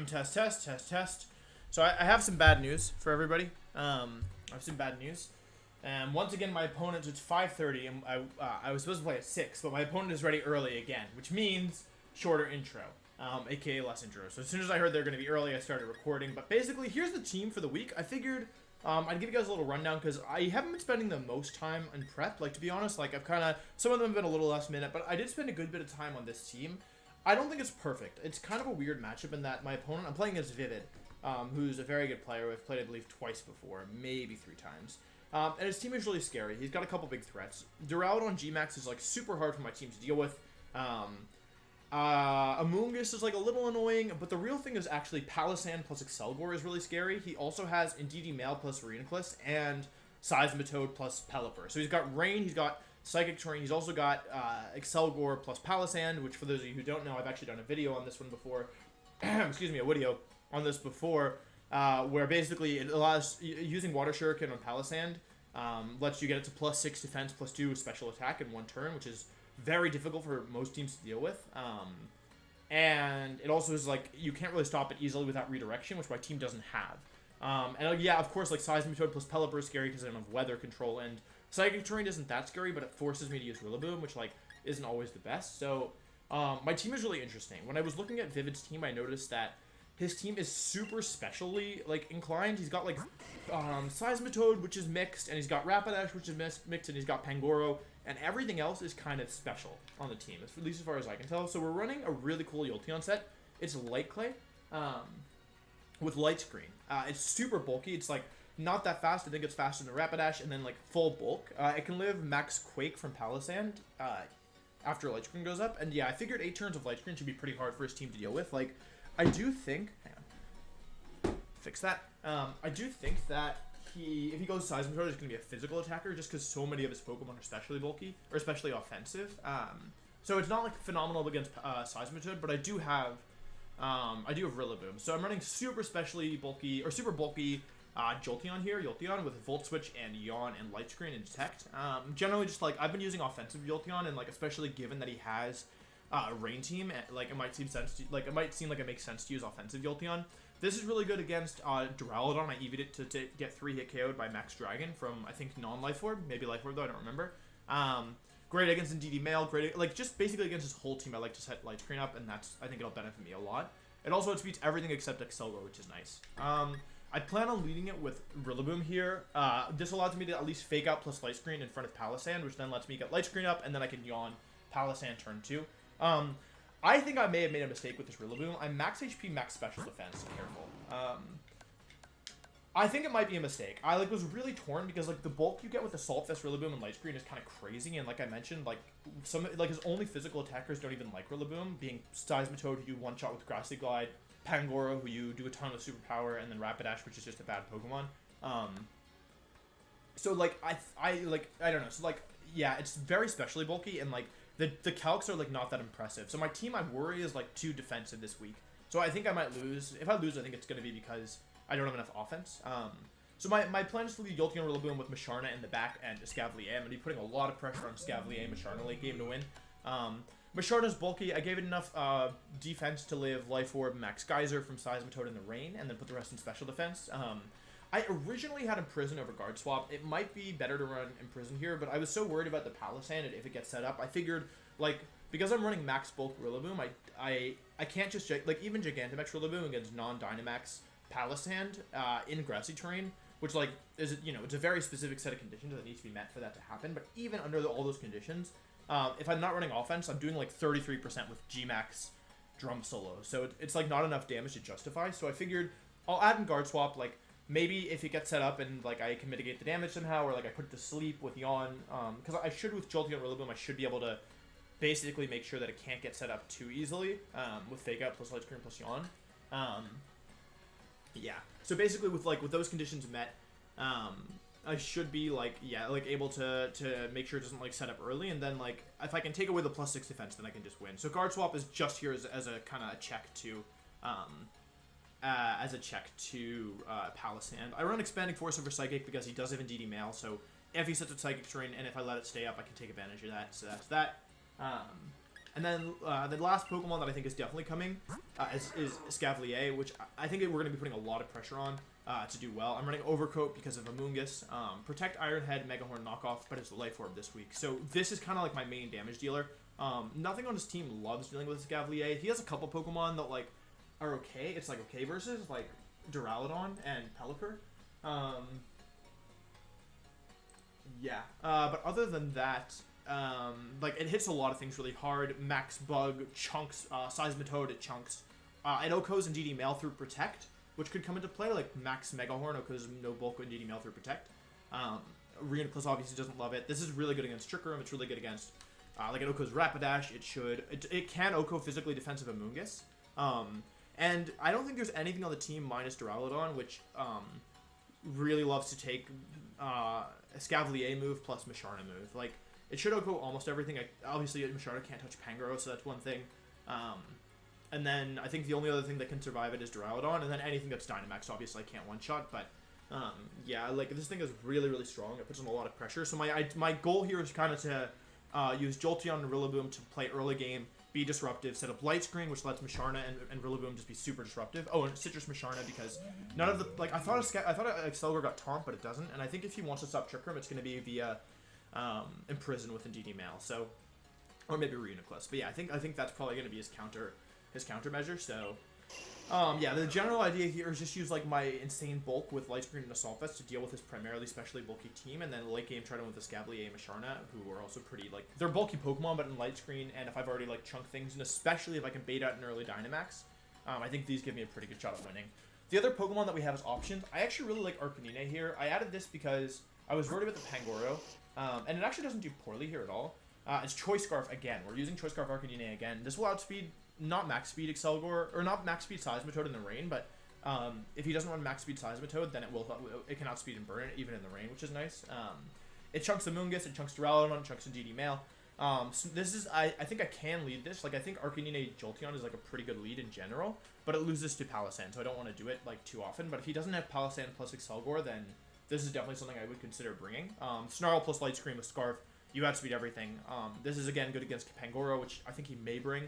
Test, test, test, test. So I have some bad news for everybody. I have some bad news. Once again, my opponent, it's 5:30, and I was supposed to play at 6, but my opponent is ready early again, which means shorter intro, aka less intro. So as soon as I heard they're going to be early, I started recording. But basically, here's the team for the week. I figured I'd give you guys a little rundown, because I haven't been spending the most time in prep. Like, to be honest, like, I've kind of, some of them have been a little last minute, but I did spend a good bit of time on this team. I don't think it's perfect. It's kind of a weird matchup in that my opponent, I'm playing against Vivid, who's a very good player. We've played, I believe, twice before, maybe 3 times. And his team is really scary. He's got a couple big threats. Duraludon G-Max is, like, super hard for my team to deal with. Amoonguss is, like, a little annoying, but the real thing is actually Palisand plus Excelgor is really scary. He also has Indeedee Male plus Renaclus and Seismitoad plus Pelipper. So he's got Rain, he's got Psychic Terrain, he's also got Excelgor plus Palisand, which for those of you who don't know, I've actually done a video on this one before. Excuse me, a video on this before, where basically it allows, using Water Shuriken on Palisand, lets you get it to plus 6 defense, plus 2 special attack in one turn, which is very difficult for most teams to deal with. And it also is like, you can't really stop it easily without redirection, which my team doesn't have. And yeah, of course, like Seismitoad plus Pelipper is scary because I don't have weather control, and Psychic Terrain isn't that scary, but it forces me to use Rillaboom, which like isn't always the best. So my team is really interesting. When I was looking at Vivid's team, I noticed that his team is super specially like inclined. He's got like Seismitoad, which is mixed, and he's got Rapidash, which is mixed, and he's got Pangoro, and everything else is kind of special on the team, at least as far as I can tell. So we're running a really cool Jolteon set. It's Light Clay with Light Screen. It's super bulky. It's like not that fast. I think it's faster than Rapidash, and then like full bulk. It can live Max Quake from Palisand after Light Screen goes up. And yeah, I figured 8 turns of Light Screen should be pretty hard for his team to deal with. Like, I do think, hang on, fix that. I do think that if he goes Seismitoad, he's going to be a physical attacker, just because so many of his Pokemon are especially bulky, or especially offensive. So it's not like phenomenal against Seismitoad, but I do have Rillaboom. So I'm running super bulky Jolteon here, with Volt Switch and Yawn and Light Screen and Detect. Generally just like, I've been using offensive Jolteon, and like, especially given that he has Rain Team, like it might seem like it makes sense to use offensive Jolteon. This is really good against Duraludon. I EV'd it to get 3 hit KO'd by Max Dragon from, I think, non-Life Orb, maybe Life Orb though, I don't remember. Great against Indeedee Male, great, like, just basically against his whole team, I like to set Light Screen up, and that's, I think it'll benefit me a lot. It also outspeeds everything except Excelgor, which is nice. I plan on leading it with Rillaboom here. This allows me to at least fake out plus Light Screen in front of Palisand, which then lets me get Light Screen up, and then I can Yawn Palisand turn 2. I think I may have made a mistake with this Rillaboom. I'm max HP, max special defense. Careful. I think it might be a mistake. I was really torn because like the bulk you get with Assault Vest, Rillaboom, and Light Screen is kind of crazy. And like I mentioned, like his only physical attackers don't even like Rillaboom, being Seismitoad, who you one shot with Grassy Glide, Pangoro, who you do a ton of superpower, and then Rapidash, which is just a bad Pokemon. So like I don't know. So like yeah, it's very specially bulky, and like the calcs are like not that impressive. So my team, I worry, is like too defensive this week. So I think I might lose. If I lose, I think it's going to be because I don't have enough offense. So my plan is to lead Jolteon Rillaboom with Musharna in the back and Escavalier. I'm going to be putting a lot of pressure on Escavalier and Musharna late game to win. Musharna's bulky. I gave it enough defense to live Life Orb, Max Geyser from Seismitoad in the Rain, and then put the rest in special defense. I originally had Imprison over Guard Swap. It might be better to run Imprison here, but I was so worried about the Palisand and if it gets set up. I figured, like, because I'm running max bulk Rillaboom, I can't just, like, even Gigantamax Rillaboom against non-Dynamax Palisand in grassy terrain, which, like, is, you know, it's a very specific set of conditions that needs to be met for that to happen. But even under all those conditions, if I'm not running offense, I'm doing, like, 33% with G-Max Drum Solo. So it's, like, not enough damage to justify. So I figured I'll add in Guard Swap, like, maybe if it gets set up and, like, I can mitigate the damage somehow, or, like, I put it to sleep with Yawn, because I should, with Jolteon Rillaboom, I should be able to basically make sure that it can't get set up too easily, with Fake Out plus Light Screen plus Yawn. Yeah, so basically with those conditions met, I should be, like, yeah, like, able to make sure it doesn't, like, set up early, and then, like, if I can take away the plus 6 defense, then I can just win. So Guard Swap is just here as a kind of check to, Palisand. I run Expanding Force over Psychic because he does have Indeedee Male, so if he sets up Psychic Terrain, and if I let it stay up, I can take advantage of that, so that's that. And then the last Pokemon that I think is definitely coming is Sableyes, which I think we're going to be putting a lot of pressure on to do well. I'm running Overcoat because of Amoonguss, Protect Ironhead, Megahorn knockoff, but it's Life Orb this week. So this is kind of like my main damage dealer. Nothing on his team loves dealing with Sableyes. He has a couple Pokemon that like are okay. It's like okay versus like Duraludon and Pelipper. Yeah, but other than that, like, it hits a lot of things really hard. Max Bug, Chunks, Seismitoad, it chunks. It OHKOs and DD Mail through Protect, which could come into play, like Max Megahorn, OHKOs no bulk and DD Mail through Protect. Reuniclus obviously doesn't love it. This is really good against Trick Room. It's really good against, like, it OHKOs Rapidash. It can OHKO physically defensive Amoonguss. And I don't think there's anything on the team minus Duraludon, which, really loves to take, a Sableyes move plus Musharna move. Like, it should OHKO almost everything. Obviously, Musharna can't touch Pangoro, so that's one thing. And then I think the only other thing that can survive it is Duraludon, and then anything that's Dynamax obviously I can't one-shot, but yeah, like, this thing is really, really strong. It puts on a lot of pressure, so my goal here is kind of to use Jolteon and Rillaboom to play early game, be disruptive, set up Light Screen, which lets Musharna and Rillaboom just be super disruptive. Oh, and Citrus Musharna, because none of the, like, I thought Excelgor got Taunt, but it doesn't, and I think if he wants to stop Trick Room, it's going to be via Imprison with DD Mail, so, or maybe Reuniclus. But yeah, I think that's probably going to be his countermeasure. So, yeah, the general idea here is just use like my insane bulk with Light Screen and Assault Vest to deal with his primarily specially bulky team, and then late game try to win with the Sableyes and Musharna, who are also pretty, like, they're bulky Pokemon, but in Light Screen, and if I've already like chunked things, and especially if I can bait out an early Dynamax, I think these give me a pretty good shot at winning. The other Pokemon that we have as options, I actually really like Arcanine here. I added this because I was worried about the Pangoro. And it actually doesn't do poorly here at all. It's Choice Scarf again. We're using Choice Scarf Arcanine again. This will outspeed, not max speed Excelgor, or not max speed Seismitoad in the rain, but if he doesn't run max speed Seismitoad, then it can outspeed and burn it even in the rain, which is nice. It chunks Amoonguss, it chunks Duraludon, it chunks in DD Mail. So this is, I think I can lead this. Like, I think Arcanine Jolteon is like a pretty good lead in general, but it loses to Palossand, so I don't want to do it like too often. But if he doesn't have Palossand plus Excelgor, then this is definitely something I would consider bringing. Snarl plus Light Screen with Scarf, you outspeed everything. This is, again, good against Pangoro, which I think he may bring.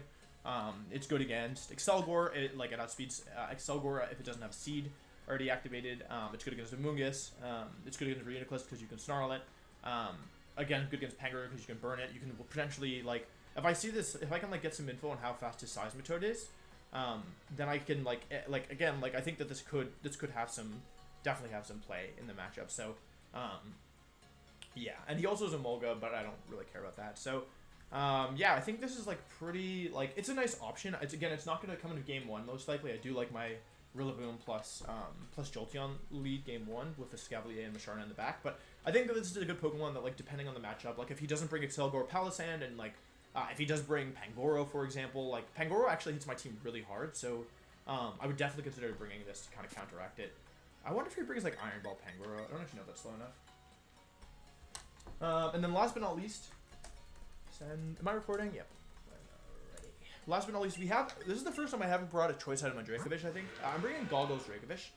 It's good against Excelgor. It outspeeds Excelgor if it doesn't have a Seed already activated. It's good against Amoonguss. It's good against Reuniclus because you can Snarl it. Again, good against Pangoro because you can burn it. You can potentially, like, if I see this, if I can, like, get some info on how fast his Seismitoad is, then I can, again, I think that this could have some, definitely have some play in the matchup. So, yeah, and he also has a Mulga, but I don't really care about that. So, yeah, I think this is, like, pretty, like, it's a nice option. It's not going to come into game one, most likely. I do like my Rillaboom plus Jolteon lead game one with the Sableyes and Musharna in the back, but I think that this is a good Pokemon that, like, depending on the matchup, like, if he doesn't bring Excelgor or Palossand, and, like, if he does bring Pangoro, for example, like, Pangoro actually hits my team really hard, so, I would definitely consider bringing this to kind of counteract it. I wonder if he brings, like, Iron Ball Pangoro. I don't actually know if that's slow enough. And then last but not least, am I recording? Yep. Alrighty. Last but not least, this is the first time I haven't brought a choice out of my Dracovish, I think. I'm bringing Goggles Dracovish.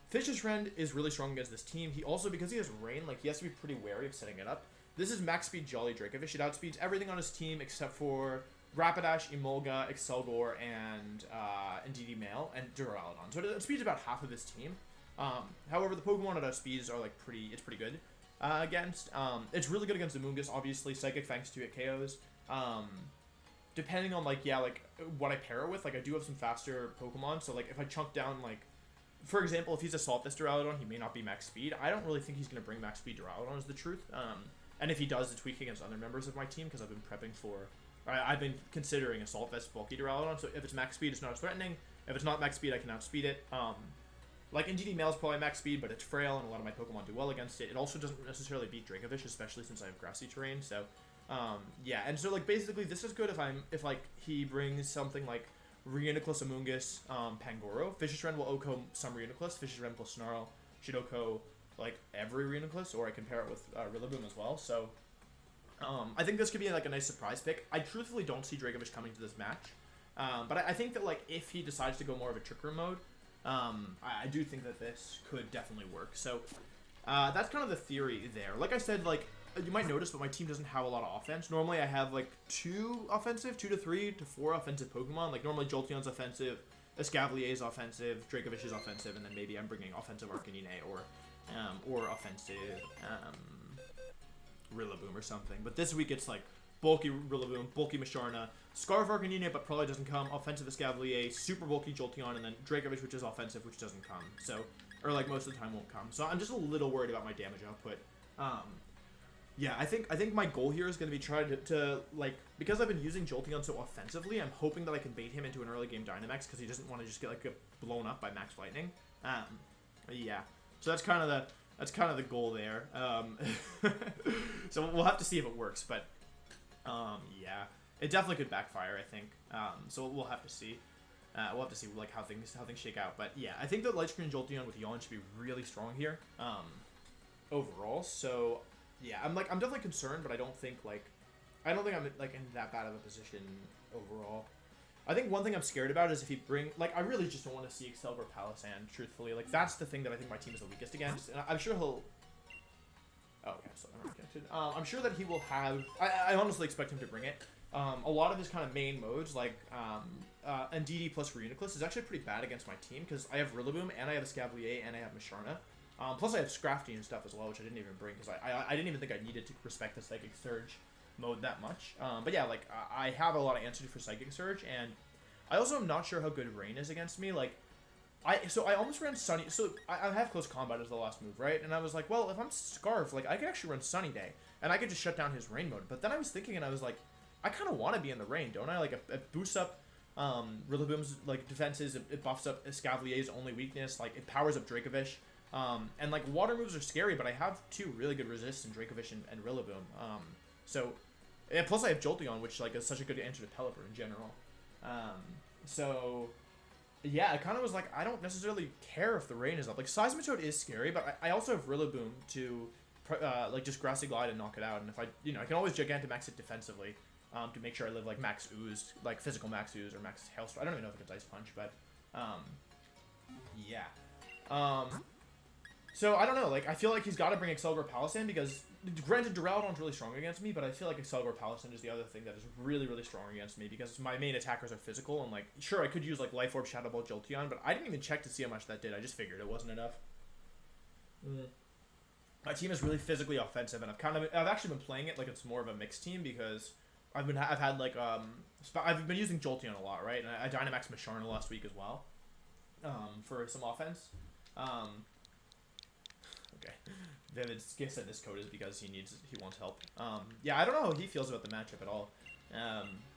Fish's Rend is really strong against this team. He also, because he has Rain, like, he has to be pretty wary of setting it up. This is max speed Jolly Dracovish. It outspeeds everything on his team except for Rapidash, Emolga, Excelgor, and DD Mail, and Duraludon. So it outspeeds about half of his team. However, the Pokemon it outspeeds are, like, pretty good against. It's really good against Amoonguss, obviously. Psychic Fangs to it KOs. Depending on, like, yeah, like, what I pair it with, like, I do have some faster Pokemon, so, like, if I chunk down, like, for example, if he's Assault Vest Duraludon, he may not be max speed. I don't really think he's going to bring max speed Duraludon, is the truth. And if he does, it's weak against other members of my team, because I've been prepping for, I've been considering Assault Vest bulky Duraludon, so if it's max speed, it's not as threatening. If it's not max speed, I can outspeed it. Like, DD Mail is probably max speed, but it's frail, and a lot of my Pokemon do well against it. It also doesn't necessarily beat Dracovish, especially since I have grassy terrain, so, yeah. And so, like, basically, this is good if like, he brings something like Reuniclus, Amoonguss, Pangoro. Fish's Rend will OHKO some Reuniclus. Fish's Rend plus Snarl should OHKO, like, every Reuniclus, or I can pair it with Rillaboom as well, so, I think this could be, like, a nice surprise pick. I truthfully don't see Dracovish coming to this match, but I think that, like, if he decides to go more of a Trick Room mode, I do think that this could definitely work. So, that's kind of the theory there. Like I said, like, you might notice, but my team doesn't have a lot of offense. Normally, I have like 2 to 3 to 4 offensive Pokemon. Like normally, Jolteon's offensive, Escavalier's offensive, Dracovish is offensive, and then maybe I'm bringing offensive Arcanine or offensive Rillaboom or something. But this week it's like bulky Rillaboom, bulky Masharna, Scarf Arcanine, but probably doesn't come, offensive Escavalier, super bulky Jolteon, and then Dracovish, which is offensive, which doesn't come. So, or like most of the time won't come. So I'm just a little worried about my damage output. Yeah, I think my goal here is going to be trying to like, because I've been using Jolteon so offensively, I'm hoping that I can bait him into an early game Dynamax because he doesn't want to just get like blown up by Max Lightning. Yeah, so that's kind of the goal there. So we'll have to see if it works, but yeah, it definitely could backfire, I think. So we'll have to see. We'll have to see like how things shake out. But yeah, I think that Light Screen Jolteon with Yawn should be really strong here. Overall, so yeah, I'm definitely concerned, but I don't think I'm like in that bad of a position overall. I think one thing I'm scared about is if he I really just don't want to see Excalibur Palisand, truthfully. Like, that's the thing that I think my team is the weakest against, and I'm sure he'll... Oh, okay, so I'm already connected. I'm sure that he will have... I honestly expect him to bring it. A lot of his kind of main modes, like Ndidi plus Reuniclus, is actually pretty bad against my team, because I have Rillaboom, and I have Escavalier, and I have Masharna. Plus I have Scrafty and stuff as well, which I didn't even bring, because I didn't even think I needed to respect the Psychic Surge mode that much. But yeah, like, I have a lot of answers for Psychic Surge, and I also am not sure how good Rain is against me. Like, I almost ran Sunny, so I have Close Combat as the last move, right? And I was like, well, if I'm Scarf, like, I could actually run Sunny Day, and I could just shut down his Rain mode. But then I was thinking, and I was like, I kind of want to be in the Rain, don't I? Like, it boosts up Rillaboom's, like, defenses, it buffs up Escavalier's only weakness, like, it powers up Dracovish. And like water moves are scary, but I have 2 really good resists in Dracovish and Rillaboom. So, and plus I have Jolteon, which like is such a good answer to Pelipper in general. So, yeah, I kind of was like, I don't necessarily care if the Rain is up. Like, Seismitoad is scary, but I also have Rillaboom to like just Grassy Glide and knock it out. And if I can always Gigantamax it defensively to make sure I live like Max Ooze, like physical Max Ooze or Max Hailstorm. I don't even know if it's Ice Punch, but yeah. So, I don't know, like, I feel like he's got to bring Excalibur Palisand because, granted, Duraludon's really strong against me, but I feel like Excalibur Palisand is the other thing that is really, really strong against me because my main attackers are physical, and, like, sure, I could use, like, Life Orb, Shadow Ball, Jolteon, but I didn't even check to see how much that did. I just figured it wasn't enough. My team is really physically offensive, and I've actually been playing it like it's more of a mixed team because I've been using Jolteon a lot, right? And I Dynamaxed Masharna last week as well, for some offense. Okay. Vivid said this code is because he wants help. Yeah, I don't know how he feels about the matchup at all.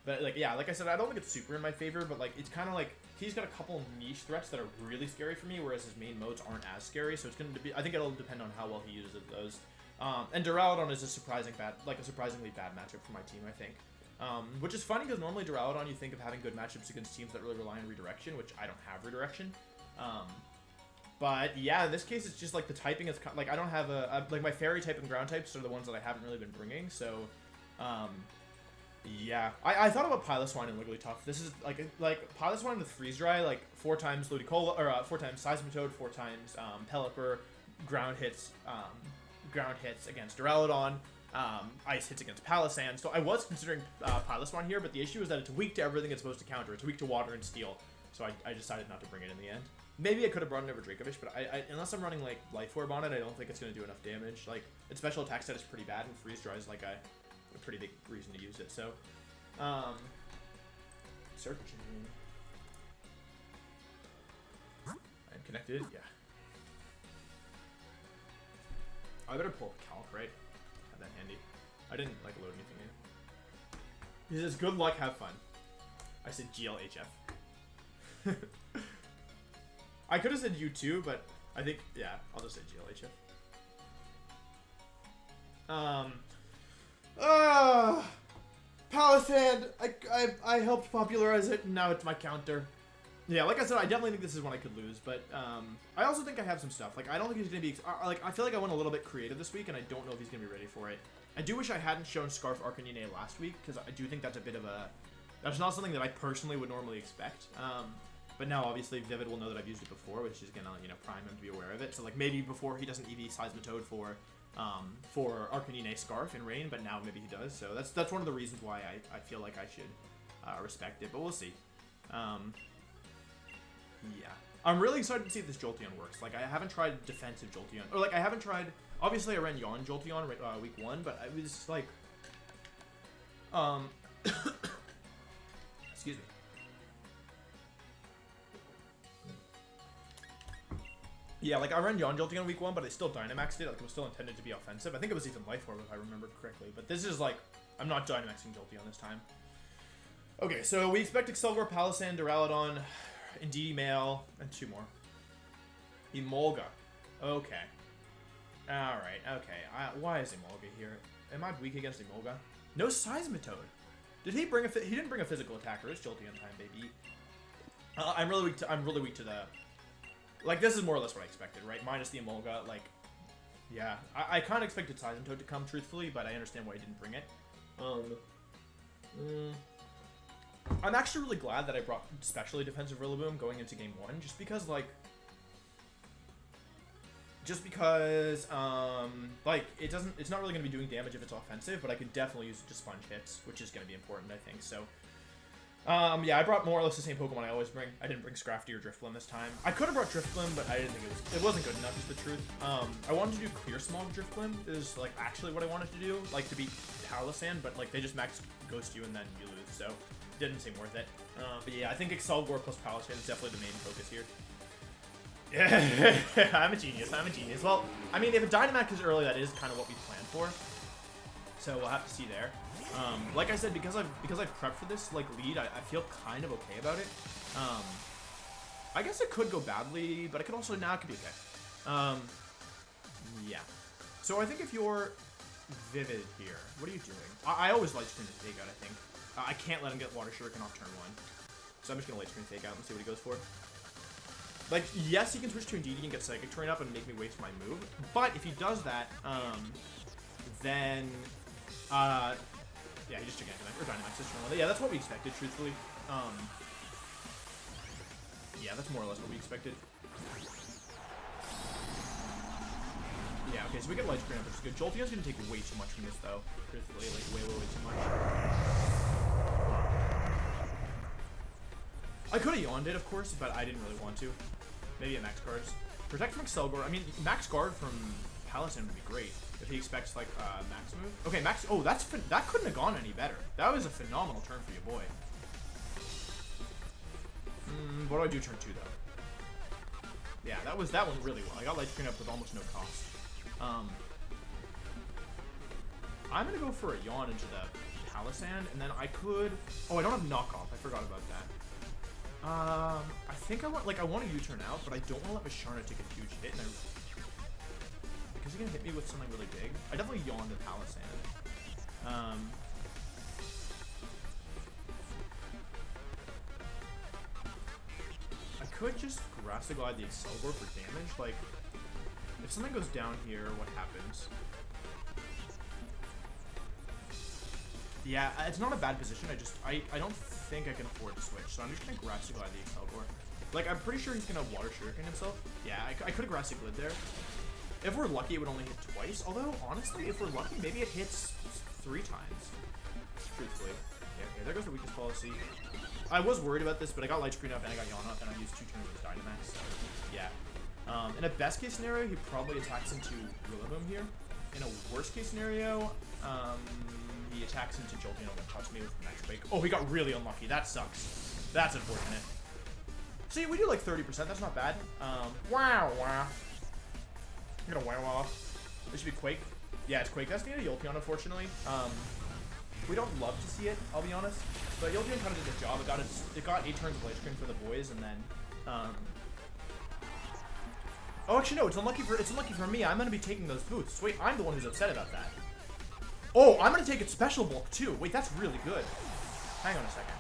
But like, yeah, like I said, I don't think it's super in my favor, but like, it's kind of like, he's got a couple niche threats that are really scary for me, whereas his main modes aren't as scary, so it's going to be, I think it'll depend on how well he uses those. And Duraludon is a surprisingly bad matchup for my team, I think. Which is funny, because normally Duraludon, you think of having good matchups against teams that really rely on redirection, which I don't have redirection. But yeah, in this case, it's just like the typing is like I don't have like my fairy type and ground types are the ones that I haven't really been bringing. So, yeah, I thought about Piloswine and Wigglytuff. This is like Piloswine with Freeze Dry, like 4 times Ludicolo or 4 times Seismitoad, 4 times Pelipper, ground hits against Duraludon, ice hits against Palisand. So I was considering Piloswine here, but the issue is that it's weak to everything it's supposed to counter. It's weak to water and steel. So I decided not to bring it in the end. Maybe I could have brought it over Dracovish, but I unless I'm running like Life Orb on it, I don't think it's going to do enough damage. Like, its special attack set is pretty bad, and Freeze Dry is like a pretty big reason to use it. So, search. I'm connected. Yeah. I better pull up Calc, right? Have that handy. I didn't like load anything in. He says, "Good luck, have fun." I said GLHF. I could have said you too, but I think, yeah, I'll just say GLHF. Palisand, I helped popularize it, and now it's my counter. Yeah, like I said, I definitely think this is one I could lose, but I also think I have some stuff. Like, I don't think he's going to be, I feel like I went a little bit creative this week, and I don't know if he's going to be ready for it. I do wish I hadn't shown Scarf Arcanine last week, because I do think that's a bit of a, that's not something that I personally would normally expect. But now, obviously, Vivid will know that I've used it before, which is going to, prime him to be aware of it. So, like, maybe before he doesn't EV Seismitoad for for Arcanine Scarf in Rain, but now maybe he does. So that's one of the reasons why I feel like I should respect it, but we'll see. Yeah. I'm really excited to see if this Jolteon works. Like, I haven't tried defensive Jolteon. Or, like, I haven't tried... Obviously, I ran Yawn Jolteon week 1, but I was, like... Excuse me. Yeah, like, I ran Yawn Jolteon week 1, but I still Dynamaxed it. Like, it was still intended to be offensive. I think it was even Life Orb, if I remember correctly. But this is, like... I'm not Dynamaxing Jolteon this time. Okay, so we expect Excelgor, Palossand, Duraludon... Indeedee Male, and 2 more. Emolga. Okay. Alright, okay. Why is Emolga here? Am I weak against Emolga? No Seismitoad. Did he bring he didn't bring a physical attacker. It's Jolteon time, baby. I'm really weak to the... Like, this is more or less what I expected, right? Minus the Emolga, like... Yeah. I kind of expected Seismitoad to come, truthfully, but I understand why he didn't bring it. I'm actually really glad that I brought specially defensive Rillaboom going into game 1, just because, like, like, it's not really going to be doing damage if it's offensive, but I could definitely use it to sponge hits, which is going to be important, I think, so, yeah, I brought more or less the same Pokemon I always bring. I didn't bring Scrafty or Drifblim this time. I could have brought Drifblim, but I didn't think it wasn't good enough, is the truth. I wanted to do Clear Smog Drifblim, is, like, actually what I wanted to do, like, to beat Palossand, but, like, they just max Ghost you and then you lose, so... Didn't seem worth it. But yeah, I think Excelgor plus Palossand is definitely the main focus here. Yeah, I'm a genius. Well, I mean, if a Dynamax is early, that is kind of what we planned for. So we'll have to see there. Like I said, because I've prepped for this like lead, I feel kind of okay about it. I guess it could go badly, but it could also it could be okay. Yeah. So I think if you're Vivid here, what are you doing? I always like screen the Fake Out, I think. I can't let him get Water Shuriken off turn 1. So I'm just going to late screen Fake Out and see what he goes for. Like, yes, he can switch to Indeedee and get Psychic Terrain up and make me waste my move. But if he does that, then... yeah, he just took Dynamax this turn. Yeah, that's what we expected, truthfully. Yeah, that's more or less what we expected. Yeah, okay, so we get Light Screen up, which is good. Jolteon's going to take way too much from this, though. Truthfully, like, way too much. I could have yawned it, of course, but I didn't really want to. Maybe at max guards. Protect from Excelgor. I mean, max guard from Palossand would be great if he expects like max move. Okay, max. Oh, that couldn't have gone any better. That was a phenomenal turn for your boy. What do I do turn 2 though? Yeah, that went really well. I got Light Screen up with almost no cost. I'm gonna go for a yawn into the Palossand, and then I could. Oh, I don't have knockoff. I forgot about that. I think I want a U-turn out, but I don't want to let Masharna take a huge hit, because he's gonna hit me with something really big. I definitely yawned the Palossand. I could just Grass Glide the Excelgor for damage. Like, if something goes down here, what happens? Yeah, it's not a bad position. I don't think I can afford to switch, so I'm just gonna Grass Glide the Excelgor. Like, I'm pretty sure he's gonna Water Shuriken himself. Yeah, I could have Grass Glide there. If we're lucky, it would only hit twice. Although, honestly, if we're lucky, maybe it hits 3 times. Truthfully. Yeah, okay, there goes the weakness policy. I was worried about this, but I got Light Screen up and I got Yawn up, and I used 2 turns with Dynamax, so yeah. In a best case scenario, he probably attacks into Rillaboom here. In a worst case scenario, he attacks into Jolteon and touch me with Max Quake. Oh, he got really unlucky. That sucks. That's unfortunate. See, we do like 30%. That's not bad. Wow. I'm gonna wow off. This should be Quake. Yeah, it's Quake. That's the end of Jolteon, unfortunately. We don't love to see it, I'll be honest. But Jolteon kind of did its job. It got 8 turns of Light Screen for the boys, and then oh, actually no, it's unlucky for me. I'm gonna be taking those boosts. Wait, I'm the one who's upset about that. Oh, I'm gonna take its special bulk too. Wait, that's really good. Hang on a second.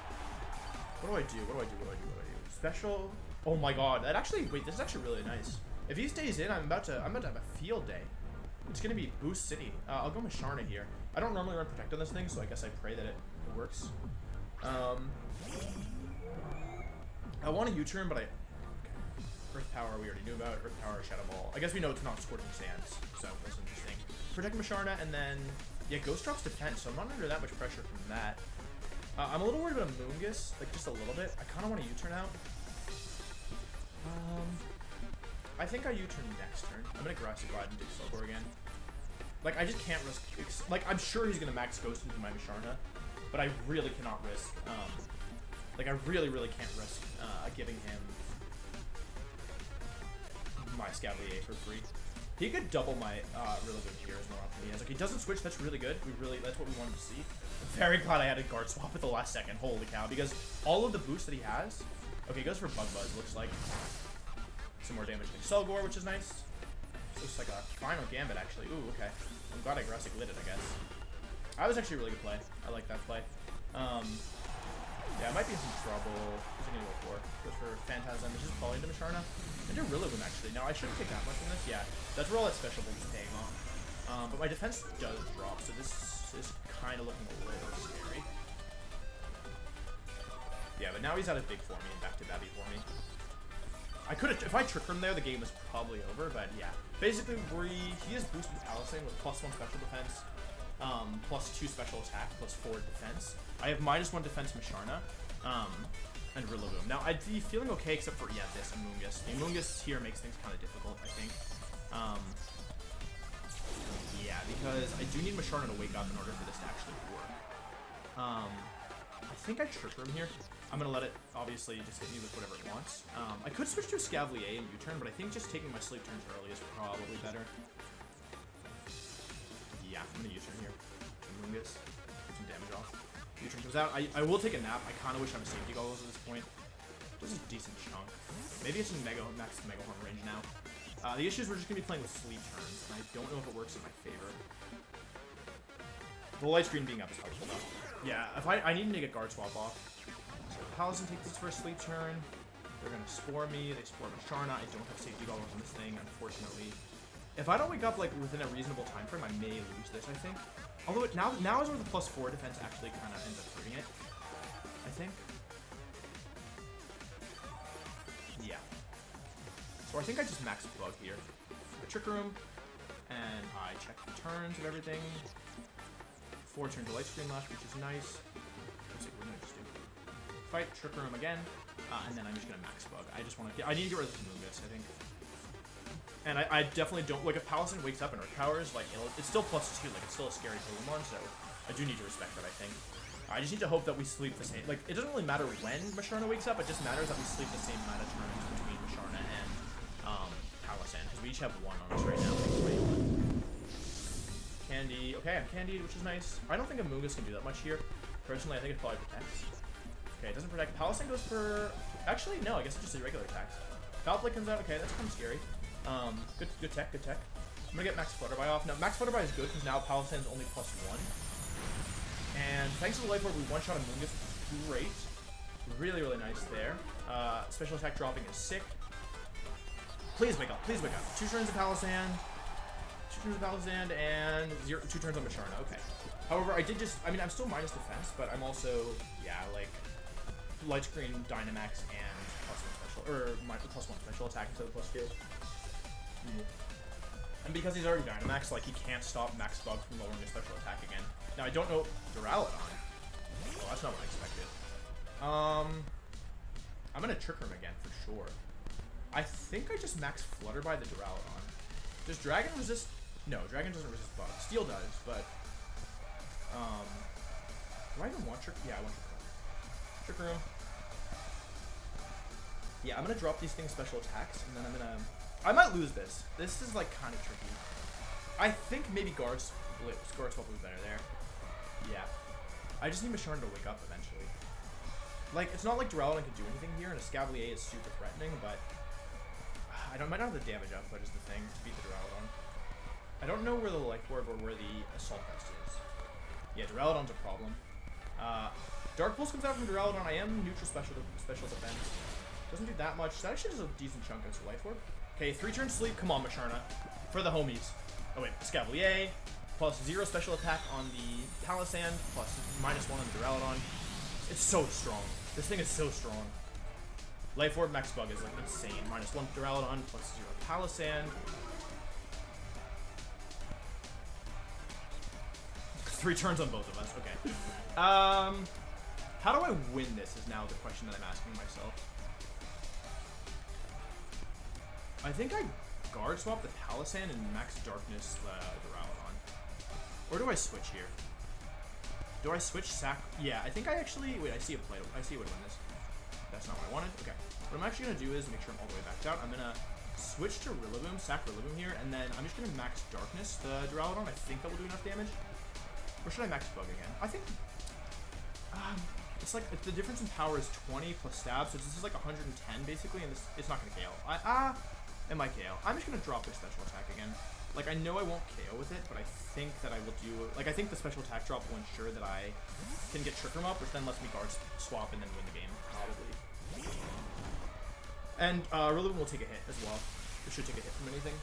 What do I do? Special. Oh my god. That actually. Wait, this is actually really nice. If he stays in, I'm about to have a field day. It's gonna be Boost City. I'll go Masharna here. I don't normally run Protect on this thing, so I guess I pray that it works. I want a U-turn, but Earth Power we already knew about. Earth Power, Shadow Ball. I guess we know it's not Scorching Sands, so that's interesting. Protect Masharna, and then, yeah, Ghost drops defense, so I'm not under that much pressure from that. I'm a little worried about a Moongus, like just a little bit. I kind of want to U-turn out. I think I U-turn next turn. I'm gonna Grassy Glide and dig Slowcore again. Like, I just can't risk, like, I'm sure he's gonna max Ghost into my Masharna, but I really cannot risk, like, I really can't risk, giving him my Sableye for free. He could double my, really good here as more often he has. Like, he doesn't switch, that's really good. That's what we wanted to see. I'm very glad I had a guard swap at the last second, holy cow, because all of the boosts that he has, okay, he goes for Bug Buzz, looks like. Some more damage to Selgor, which is nice. Looks like a final Gambit, actually. Ooh, okay. I'm glad I Grassy Glid it, I guess. That was actually a really good play. I like that play. Yeah, I might be in some trouble. Who's he gonna go for? Goes for Phantasm, which is probably into Masharna. And do Rillaboom, actually. Now, I shouldn't take that much from this. Yeah, that's where all that special moves is paying off. But my defense does drop, so this is kind of looking a little scary. Yeah, but now he's out of big for me and back to Babby for me. I could have, if I Trick Room there, the game was probably over, but yeah. Basically, he is boosted Palisade with +1 special defense, +2 special attack, +4 defense. I have -1 defense Masharna, and Rillaboom. Now, I'd be feeling okay except for, yeah, this and Moongus. The Moongus here makes things kind of difficult, I think. Yeah, because I do need Masharna to wake up in order for this to actually work. I think I Trick Room here. I'm going to let it, obviously, just hit me with whatever it wants. I could switch to a Sableye and U-turn, but I think just taking my sleep turns early is probably better. Yeah, I'm going to U-turn here. Moongus. Get some damage off. U-turn comes out. I will take a nap. I kind of wish I was safety goggles at this point. This is a decent chunk. Maybe it's in max Mega Horn range now. The issue is we're just going to be playing with sleep turns, and I don't know if it works in my favor. The light screen being up is helpful, though. Yeah, if I need to get guard swap off. So Palisade takes this first sleep turn. They're going to Spore me. They Spore Masharna. I don't have safety goggles on this thing, unfortunately. If I don't wake up like within a reasonable time frame, I may lose this, I think. Although now is where the +4 defense actually kind of ends up hurting it, I think. Yeah. So I think I just max Bug here. I Trick Room, and I check the turns of everything. 4 turns of light screen left, which is nice. Let's see, what did I just do? Fight, Trick Room again, and then I'm just gonna max Bug. I need to get rid of this Moongus, I think. And I definitely don't, like, if Palisade wakes up and Earth Powers, like, it's still +2, like, it's still a scary Pokemon, so I do need to respect that, I think. I just need to hope that we sleep the same, like, it doesn't really matter when Masharna wakes up, it just matters that we sleep the same amount of turns between Masharna and, Palisade, because we each have 1 on us right now. Candy, okay, I'm candied, which is nice. I don't think a Moongus can do that much here. Personally, I think it probably protects. Okay, it doesn't protect. Palisade goes for, actually, no, I guess it's just a regular attacks. Foul Play comes out, okay, that's kind of scary. Good tech. I'm gonna get Max Flutterby off. Now, Max Flutterby is good because now Palisade's only +1. And thanks to the Life Orb, we one-shot a Moongus, which is great. Really nice there. Special attack dropping is sick. Please wake up, 2 turns of Palisade. 2 turns of Palisade, and 2 turns on Masharna, okay. However, I'm still minus defense, but I'm also, yeah, like, Light Screen, Dynamax, and my +1 special attack instead of +2. And because he's already Dynamax, like, he can't stop Max Bug from lowering his special attack again. Now, I don't know Duraludon. Oh, that's not what I expected. I'm gonna Trick Room again, for sure. I think I just Max Flutterby the Duraludon. Does Dragon resist? No, Dragon doesn't resist Bug. Steel does, but... do I even want Trick? Yeah, I want Trick Room. Yeah, I'm gonna drop these things special attacks, and then I might lose this. This is, like, kind of tricky. I think maybe Guard Swap was better there. Yeah. I just need Masharna to wake up eventually. Like, it's not like Duraludon can do anything here, and a Sableye is super threatening, but... I might not have the damage output is the thing to beat the Duraludon. I don't know where the Life Orb or where the Assault Vest is. Yeah, Duraludon's a problem. Dark Pulse comes out from Duraludon. I am neutral special defense. Doesn't do that much. That actually does a decent chunk against the Life Orb. Okay, 3 turns sleep. Come on, Masharna. For the homies. Oh, wait. Sableye. +0 special attack on the Palisade. +-1 on the Duraludon. It's so strong. This thing is so strong. Life Orb max bug is like insane. -1 Duraludon, +0 Palisand. 3 turns on both of us. Okay. How do I win this is now the question that I'm asking myself. I think I guard swap the Palisand and max darkness Duraludon. Or do I switch here? Do I switch sack? Yeah, I think I actually... Wait, I see a play. I see a way to win this. That's not what I wanted. Okay. What I'm actually going to do is make sure I'm all the way backed out. I'm going to switch to Rillaboom, sack Rillaboom here, and then I'm just going to max darkness the Duraludon. I think that will do enough damage. Or should I max bug again? I think... it's like, the difference in power is 20 plus stab, so this is like 110 basically, and this, it's not going to KO. It might KO. I'm just going to drop this special attack again. Like, I know I won't KO with it, but I think that I will do... Like, I think the special attack drop will ensure that I can get Trick Room up, which then lets me guard swap and then win the game, probably. And Rillaboom will take a hit as well. It should take a hit from anything.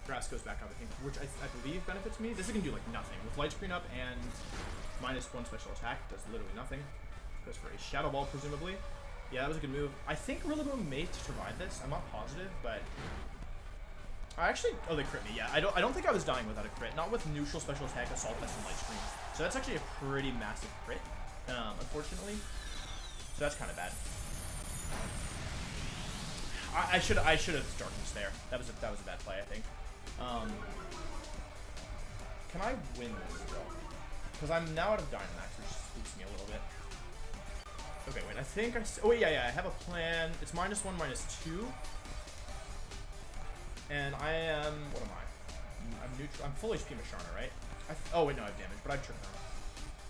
Grass goes back up, I think, which I believe benefits me. This is going to do, like, nothing. With Light Screen up and -1 special attack, does literally nothing. Goes for a Shadow Ball, presumably. Yeah, that was a good move. I think Rillaboom may survive this. I'm not positive, but... I actually... Oh, they crit me. Yeah, I don't think I was dying without a crit. Not with neutral special attack, Assault Vest, and Light Screen. So that's actually a pretty massive crit, unfortunately. So that's kind of bad. I should have darkness there. That was a bad play, I think. Can I win this though? Because I'm now out of Dynamax, which spooks me a little bit. Okay, wait, I think oh wait, yeah, I have a plan. It's -1, -2. And I am, what am I? I'm neutral, I'm full HP Masharna, right? Oh wait, no, I have damage, but I have Trick Room.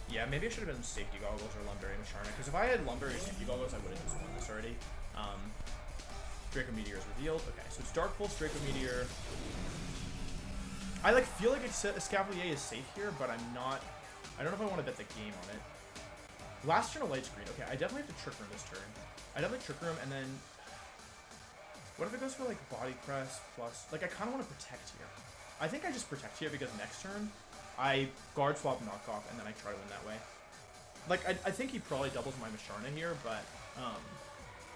Yeah, maybe I should have been Safety Goggles or Lumberry Masharna, because if I had Lumberry or Safety Goggles, I would have just won this already. Draco Meteor is revealed. Okay, so it's Dark Pulse, Draco Meteor. I feel like Sableyes is safe here, but I'm not. I don't know if I want to bet the game on it. Last turn a Light Screen. Okay, I definitely have to Trick Room this turn. I definitely Trick Room, and then what if it goes for like Body Press plus? Like I kind of want to Protect here. I think I just Protect here because next turn I guard swap Knockoff, and then I try to win that way. Like I think he probably doubles my Masharna here, but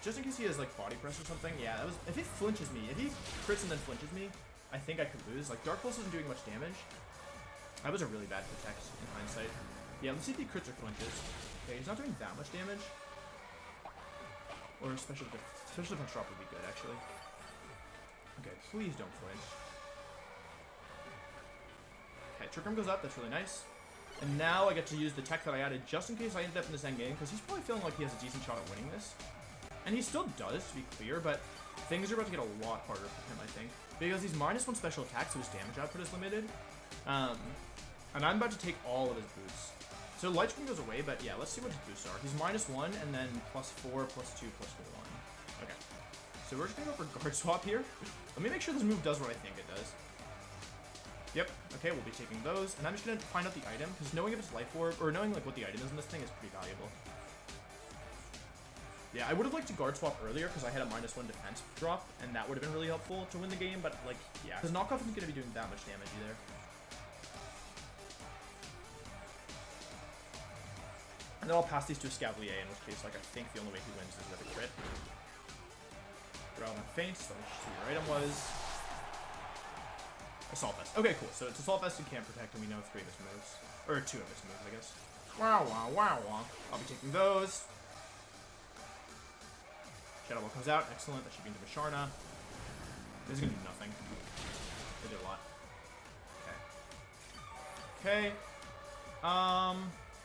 just in case he has like Body Press or something. Yeah, that was. If he flinches me, if he crits and then flinches me, I think I could lose. Like, Dark Pulse isn't doing much damage. That was a really bad Protect in hindsight. Yeah, let's see if he crits or flinches. Okay, he's not doing that much damage. Or special defense drop would be good, actually. Okay, please don't flinch. Okay, Trick Room goes up. That's really nice. And now I get to use the tech that I added just in case I ended up in this endgame, because he's probably feeling like he has a decent shot at winning this. And he still does, to be clear, but things are about to get a lot harder for him, I think. Because he's -1 special attack, so his damage output is limited. And I'm about to take all of his boosts. So Light Screen goes away, but yeah, let's see what his boosts are. He's -1, and then +4, +2, +4, 1. Okay. So we're just going to go for Guard Swap here. Let me make sure this move does what I think it does. Yep. Okay, we'll be taking those. And I'm just going to find out the item, because knowing if it's Life Orb, or knowing like what the item is in this thing is pretty valuable. Yeah, I would have liked to guard swap earlier because I had a -1 defense drop, and that would have been really helpful to win the game, but, like, yeah. Because Knockoff isn't going to be doing that much damage either. And then I'll pass these to a Sableyes, in which case, like, I think the only way he wins is with a crit. Duraludon faints, let me see what your item was. Assault Vest. Okay, cool. So it's Assault Vest and Can't Protect, and we know 3 of its moves. Or 2 of its moves, I guess. Wow, wow, wow, wow. I'll be taking those. Shadow Ball comes out. Excellent. That should be into Masharna. This is going to do nothing. They did a lot. Okay. Okay.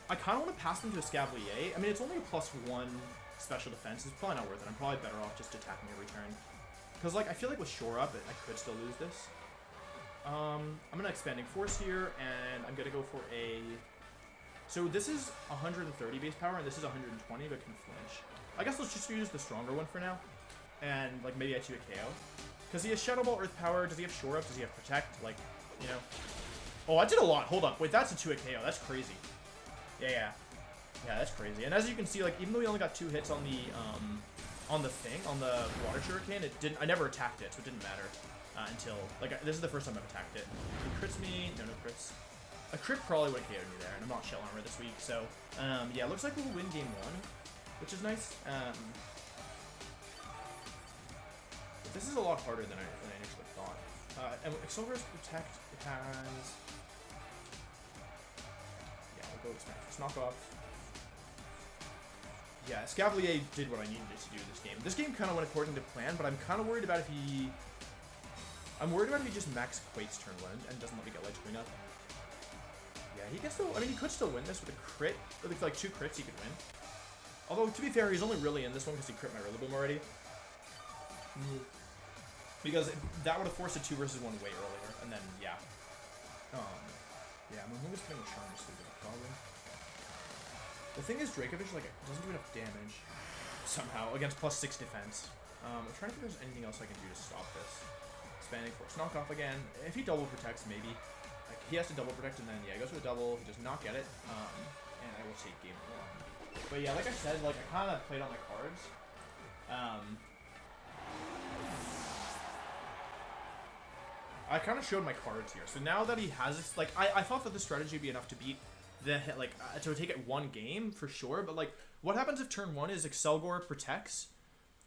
I kind of want to pass them to a Sableyes. I mean, it's only a +1 special defense. It's probably not worth it. I'm probably better off just attacking every turn. Because, like, I feel like with Shore Up, I could still lose this. I'm going to Expanding Force here, and I'm going to go for a... So this is 130 base power, and this is 120, but can flinch. I guess let's just use the stronger one for now. And, like, maybe I 2 a KO. Because he has Shadow Ball, Earth Power. Does he have Shore Up? Does he have Protect? Like, you know. Oh, I did a lot. Hold up. Wait, that's a 2 a KO. That's crazy. Yeah. Yeah, that's crazy. And as you can see, like, even though we only got 2 hits on the Water Shuriken, it didn't. I never attacked it, so it didn't matter until, like, this is the first time I've attacked it. He crits me. No crits. A crit probably would have KO'd me there, and I'm not shell armor this week, so yeah, it looks like we'll win game 1, which is nice. This is a lot harder than I initially thought. And Accelerator's Protect, it has... Yeah, we'll go with Smash. Let's knock off. Yeah, Sableyes did what I needed it to do this game. This game kind of went according to plan, but I'm kind of worried about if he... I'm worried about if he just max Quake's turn 1 and doesn't let me get light screen up. Yeah, he can still... I mean, he could still win this with a crit. With like 2 crits, he could win. Although, to be fair, he's only really in this one because he crit my Rillaboom already. Because that would have forced a 2 versus 1 way earlier, and then, yeah. Yeah, I'm just playing with Charm, so it's a problem. The thing is, Dracovish, like, doesn't do enough damage, somehow, against +6 defense. I'm trying to think if there's anything else I can do to stop this. Expanding Force, knock off again. If he double protects, maybe. Like, he has to double protect, and then, yeah, he goes for the double, he does not get it, and I will take game 1. But yeah, like I said, like, I kind of played on my cards. I kind of showed my cards here. So now that he has this, like, I thought that the strategy would be enough to beat the, like, to take it 1 game for sure. But, like, what happens if turn 1 is Excelgor protects,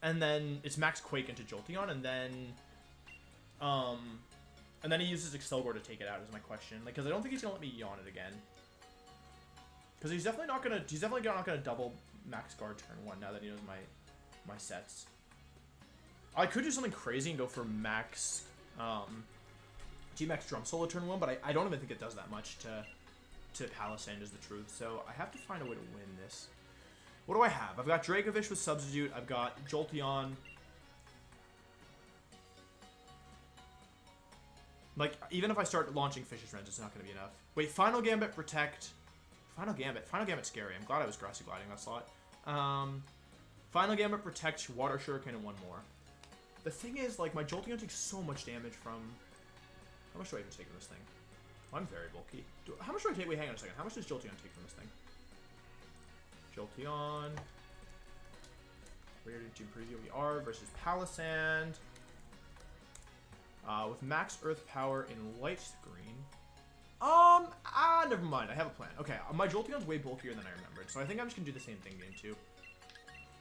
and then it's Max Quake into Jolteon, and then he uses Excelgor to take it out is my question. Like, because I don't think he's going to let me yawn it again. Because he's definitely not gonna double Max Guard turn 1 now that he knows my sets. I could do something crazy and go for Max, G-Max Drum Solo turn 1, but I don't even think it does that much to Palisand is the truth. So I have to find a way to win this. What do I have? I've got Dracovish with Substitute. I've got Jolteon. Like, even if I start launching Fish's Wrench, it's not going to be enough. Wait, Final Gambit, Protect. Final Gambit's scary. I'm glad I was Grassy Gliding that slot. Final Gambit, Protect, Water Shuriken, and 1 more. The thing is, like, my Jolteon takes so much damage from... How much do I even take from this thing? Well, I'm very bulky. How much do I take? Wait, hang on a second. How much does Jolteon take from this thing? Jolteon. Where did Gym Preview we are versus Palisand. With max Earth Power in Light Screen. Never mind. I have a plan. Okay, my Jolteon's way bulkier than I remembered, so I think I'm just gonna do the same thing game 2.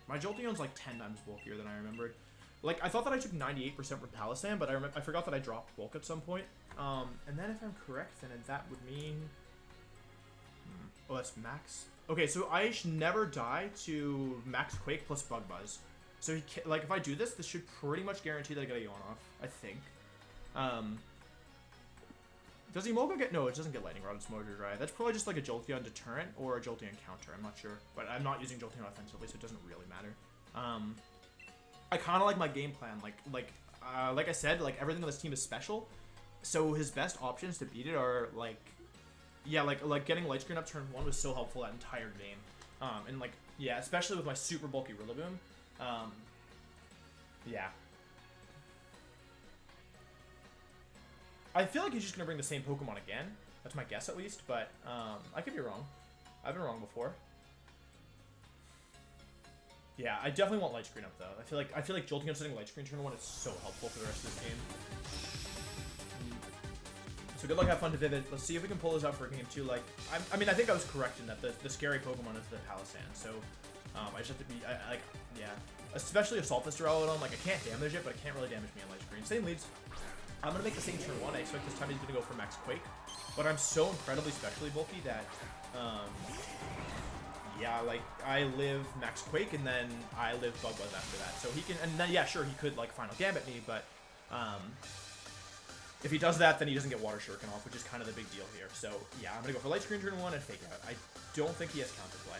My Jolteon's like 10 times bulkier than I remembered. Like, I thought that I took 98% from Palisand, but I forgot that I dropped bulk at some point. And then if I'm correct, then that would mean... Oh, that's max. Okay, so I should never die to Max Quake plus Bug Buzz. So, like, if I do this, this should pretty much guarantee that I get a yawn off, I think. Does Emolga get... No, it doesn't get Lightning Rod, it's Motor Drive. That's probably just like a Jolteon deterrent or a Jolteon counter, I'm not sure. But I'm not using Jolteon offensively, so it doesn't really matter. I kind of like my game plan. Like I said, like, everything on this team is special. So his best options to beat it are, like... Yeah, like getting Light Screen up turn 1 was so helpful that entire game. And, like, yeah, especially with my super bulky Rillaboom. Yeah. I feel like he's just going to bring the same Pokemon again. That's my guess, at least. But I could be wrong. I've been wrong before. Yeah, I definitely want Light Screen up, though. I feel like Jolteon setting Light Screen turn 1 is so helpful for the rest of this game. So good luck, have fun to Vivid. Let's see if we can pull this out for game 2. Like, I mean, I think I was correct in that the scary Pokemon is the Palisand. So I just have to be, yeah. Especially Assault Fist Duraludon. Like, I can't damage it, but it can't really damage me on Light Screen. Same leads. I'm going to make the same turn 1. I expect this time he's going to go for Max Quake. But I'm so incredibly specially bulky that, yeah, like, I live Max Quake, and then I live Bug Buzz after that. So he can, and then, yeah, sure, he could, like, Final Gambit me, but, if he does that, then he doesn't get Water Shuriken off, which is kind of the big deal here. So, yeah, I'm going to go for Light Screen turn 1 and Fake Out. I don't think he has Counterplay.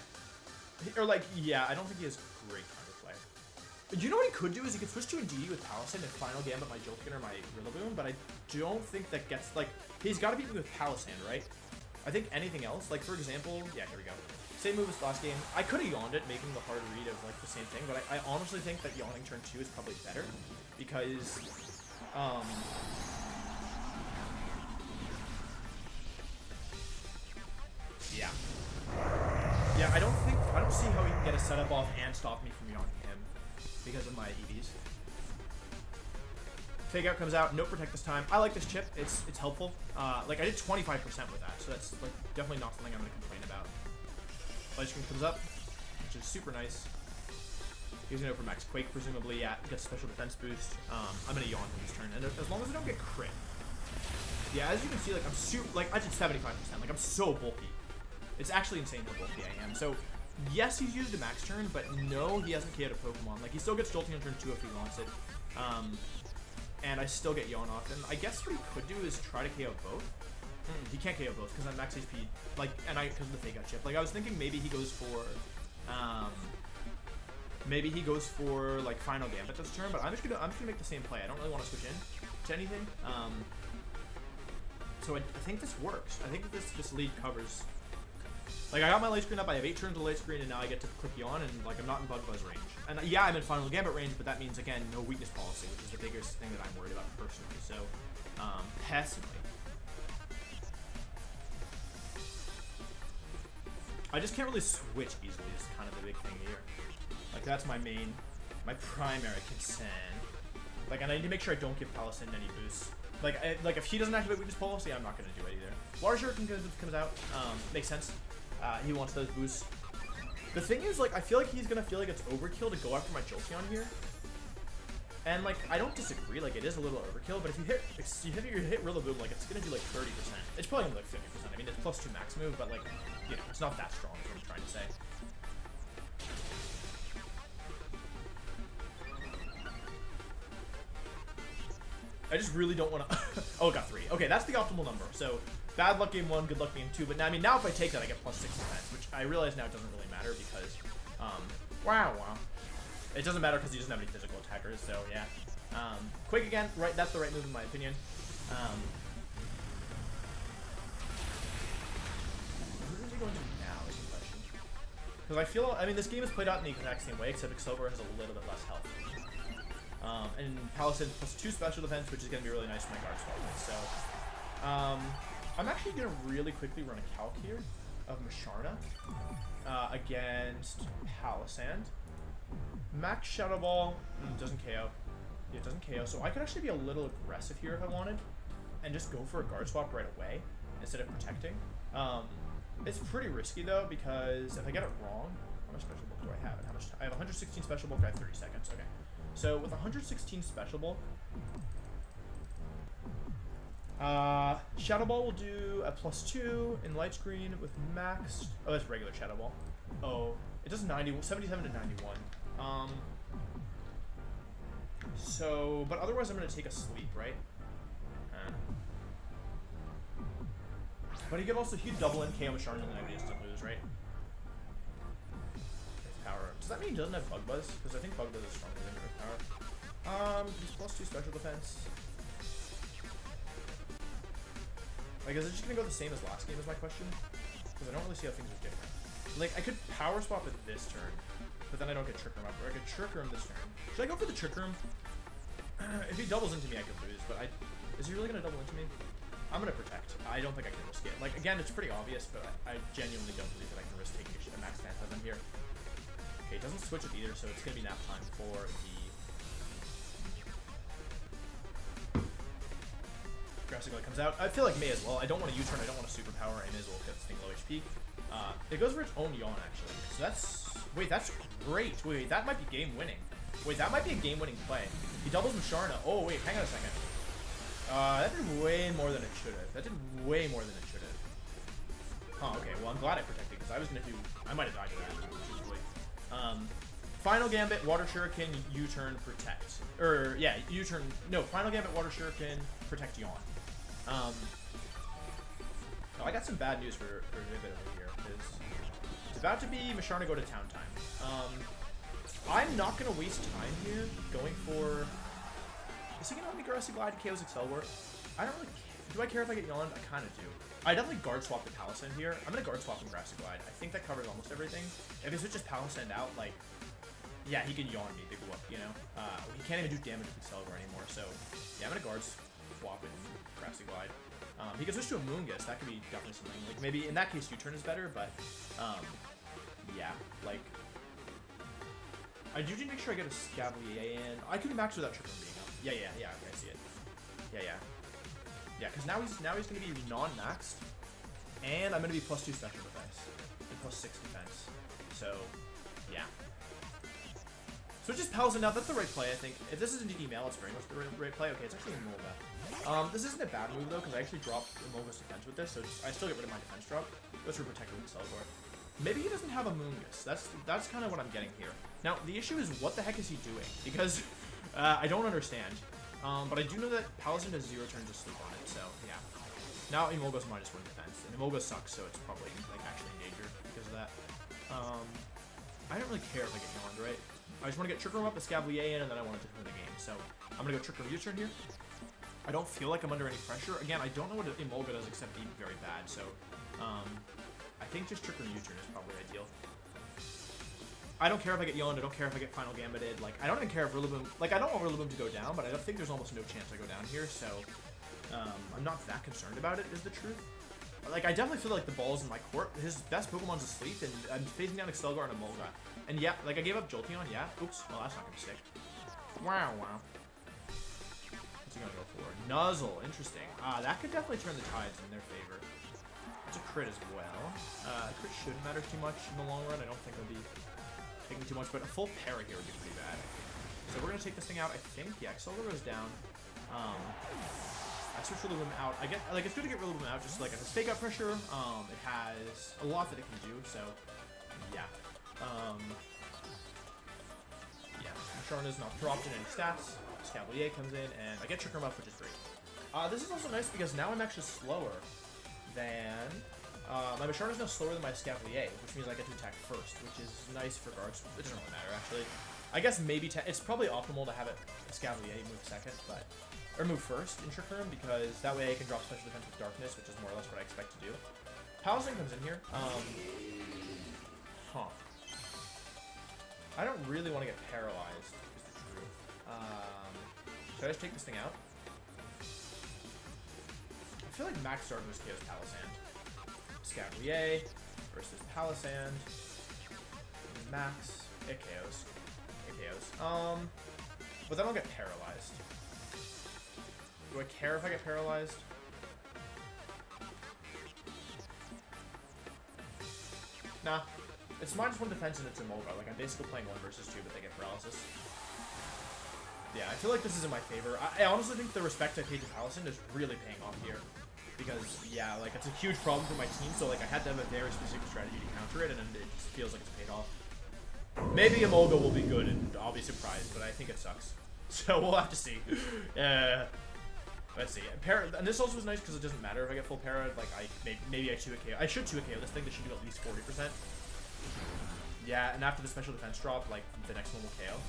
Or, like, yeah, I don't think he has great Counterplay. You know what he could do is he could switch to Indeedee with Palisand and Final Gambit my Jolteon or my Rillaboom, but I don't think that gets, like, he's got to beat me with Palisand, right? I think anything else, like, for example, yeah, here we go. Same move as last game. I could have yawned it, making the hard read of, like, the same thing, but I honestly think that yawning turn 2 is probably better, because, yeah. Yeah, I don't see how he can get a setup off and stop me from yawning him, because of my EVs. Fake out comes out, no protect this time. I like this chip, it's helpful. Like I did 25% with that, so that's like definitely not something I'm gonna complain about. Light screen comes up, which is super nice. He's gonna go for max quake, presumably. Yeah, gets special defense boost. I'm gonna yawn for this turn, and as long as I don't get crit. Yeah, as you can see, like I'm super, like I did 75%. Like I'm so bulky. It's actually insane how bulky I am. So yes, he's used a max turn, but no, he hasn't KO'd a Pokemon. Like he still gets jolting on turn 2 if he wants it. And I still get yawn off. And I guess what he could do is try to KO both. He can't KO both because I'm max HP. Like, and because of the fake out chip. Like I was thinking maybe he goes for, like Final Gambit this turn, but I'm just gonna make the same play. I don't really want to switch in to anything. So I think this works. I think that this lead covers. Like I got my light screen up. I have 8 turns of light screen, and now I get to click yawn, and like I'm not in Bug Buzz range. And yeah, I'm in Final Gambit range, but that means again no weakness policy, which is the biggest thing that I'm worried about personally. So, personally. I just can't really switch easily is kind of the big thing here. Like that's my primary concern. Like, and I need to make sure I don't give Palisand any boosts. Like if he doesn't activate weakness policy, I'm not gonna do it either. Water Shuriken comes out. Makes sense. He wants those boosts. The thing is, like, I feel like he's gonna feel like it's overkill to go after my Jolteon here. And like, I don't disagree. Like, it is a little overkill, but if you hit Rillaboom, like, it's gonna do like 30%. It's probably gonna be like 50%. I mean, it's +2 max move, but like, you know, it's not that strong. Is what I'm trying to say. I just really don't want to. Oh, it got 3. Okay, that's the optimal number. So bad luck game 1, good luck game 2. But now, I mean, now if I take that, I get +6 defense, which I realize now doesn't really matter because, wow. It doesn't matter because he doesn't have any physical attackers. So yeah, Quake again. Right, that's the right move in my opinion. Who is he going to now? Is the question. Because I mean, this game is played out in the exact same way, except Excelsior has a little bit less health. And Palisand +2 special defense, which is going to be really nice for my guard swap. So, I'm actually going to really quickly run a calc here of Musharna against Palisand. Max Shadow Ball doesn't KO. Yeah, it doesn't KO. So I could actually be a little aggressive here if I wanted, and just go for a guard swap right away instead of protecting. It's pretty risky though because if I get it wrong, how much special bulk do I have? And how much? I have 116 special bulk. I have 30 seconds. Okay. So with 116 special bulk, Shadow Ball will do a +2 in light screen with max. Oh, that's regular Shadow Ball. Oh, it does 77 to 91. So, but otherwise I'm gonna take a sleep, right? But he could double in KO Musharna and then I just lose, right? Power. Does that mean he doesn't have Bug Buzz? Because I think Bug Buzz is stronger than Earth Power. He's +2 special defense. Like, is it just gonna go the same as last game is my question? Because I don't really see how things are different. Like, I could power swap it this turn, but then I don't get Trick Room up. Or I could Trick Room this turn. Should I go for the Trick Room? If he doubles into me, I could lose, but is he really gonna double into me? I'm gonna protect. I don't think I can risk it. Like, again, it's pretty obvious, but I genuinely don't believe that I can risk taking a max Phantasm here. Okay, it doesn't switch it either, so it's gonna be nap time for the Grassy Glide comes out. I feel like may as well. I don't want to U-turn. I don't want to superpower. I may as well get this thing low HP. It goes for its own yawn actually. So that's that's great. Wait, that might be game winning. Wait, that might be a game winning play. He doubles Musharna. Oh wait, hang on a second. That did way more than it should have. That did way more than it should have. Huh, okay, well I'm glad I protected because I might have died to that, truthfully. Final Gambit, Water Shuriken, U-turn, protect. Or, yeah, U-turn, no, Final Gambit, Water Shuriken, protect yawn. Oh, I got some bad news for Vivid over here, because it's about to be Musharna go to town time. I'm not going to waste time here going for... Is he going to let me Grassy Glide to KO's Excelsior? I don't really care. Do I care if I get yawned? I kind of do. I definitely guard swap the Palisand here. I'm going to guard swap and Grassy Glide. I think that covers almost everything. If he switches Palisand out, like... Yeah, he can yawn me, big whoop, you know? He can't even do damage with Excelsior anymore, so... Yeah, I'm going to guard swap and Grassy Glide. He can switch to a Moongus. That could be definitely something. Like, maybe in that case, U-turn is better, but... yeah, like... I do need to make sure I get a Sableyes in. I could max without Trick Room being up. Yeah, okay, I see it. Yeah. Yeah, because now he's going to be non-maxed, and I'm going to be +2 special defense, and +6 defense. So, yeah. Switches Paladin now, that's the right play, I think. If this is an DD Mail, it's very much the right play. Okay, it's actually Emolga. This isn't a bad move, though, because I actually dropped Emolga's defense with this, so I still get rid of my defense drop. Goes for Protector with Cellgore. Maybe he doesn't have a Moongus. That's kind of what I'm getting here. Now, the issue is, what the heck is he doing? Because I don't understand. But I do know that Paladin has 0 turns of sleep on it, so yeah. Now Emolga's -1 defense, and Emolga sucks, so it's probably like actually in danger because of that. I don't really care if I get Yawned, right? I just want to get Trick Room up, the Sableyes in, and then I want to win the game. So I'm gonna go Trick Room U-turn here. I don't feel like I'm under any pressure. Again, I don't know what Emolga does except be very bad, so I think just Trick Room U-turn is probably ideal. I don't care if I get Yawned, I don't care if I get Final Gambited, like, I don't even care if Rillaboom, like, I don't want Rillaboom to go down, but I think there's almost no chance I go down here, so, I'm not that concerned about it, is the truth. Like, I definitely feel like the ball's in my court. His best Pokemon's asleep, and I'm phasing down Excelgar and Emolga. And yeah, like, I gave up Jolteon, yeah. Oops, well, that's not gonna stick. Wow. What's he gonna go for? Nuzzle, interesting. That could definitely turn the tides in their favor. It's a crit as well. Crit shouldn't matter too much in the long run. I don't think it'll be taking too much, but a full para here would be pretty bad. So we're gonna take this thing out, I think. Yeah, Excelgar goes down. I switch Rillaboom out. I get, like, it's good to get Rillaboom out just like as a fake out pressure. It has a lot that it can do, so yeah. Yeah, Sharn is not dropped in any stats. Sableyes comes in, and I get Trick Room up, which is great. This is also nice because now I'm actually slower than... my Bisharn is now slower than my Sableyes, which means I get to attack first, which is nice for guards. It doesn't really matter, actually. I guess maybe... It's probably optimal to have a Sableyes move second, but... Or move first in Trick Room, because that way I can drop Special Defense with Darkness, which is more or less what I expect to do. Paladin comes in here. I don't really want to get paralyzed, is the truth. Should I just take this thing out? I feel like Max Darkness KOs Palisand. Sableyes versus Palisand. Max. It KOs. But then I'll get paralyzed. Do I care if I get paralyzed? Nah. It's -1 defense and it's Emolga. Like, I'm basically playing 1 versus 2, but they get paralysis. Yeah, I feel like this is in my favor. I honestly think the respect I paid to Palisand is really paying off here. Because, yeah, like, it's a huge problem for my team, so, like, I had to have a very specific strategy to counter it, and it just feels like it's paid off. Maybe Emolga will be good, and I'll be surprised, but I think it sucks. So, we'll have to see. Let's see. And this also is nice because it doesn't matter if I get full para. Like, maybe I 2-hit KO. I should 2-hit KO this thing. This should do at least 40%. Yeah, and after the special defense drop, like, the next one will KO.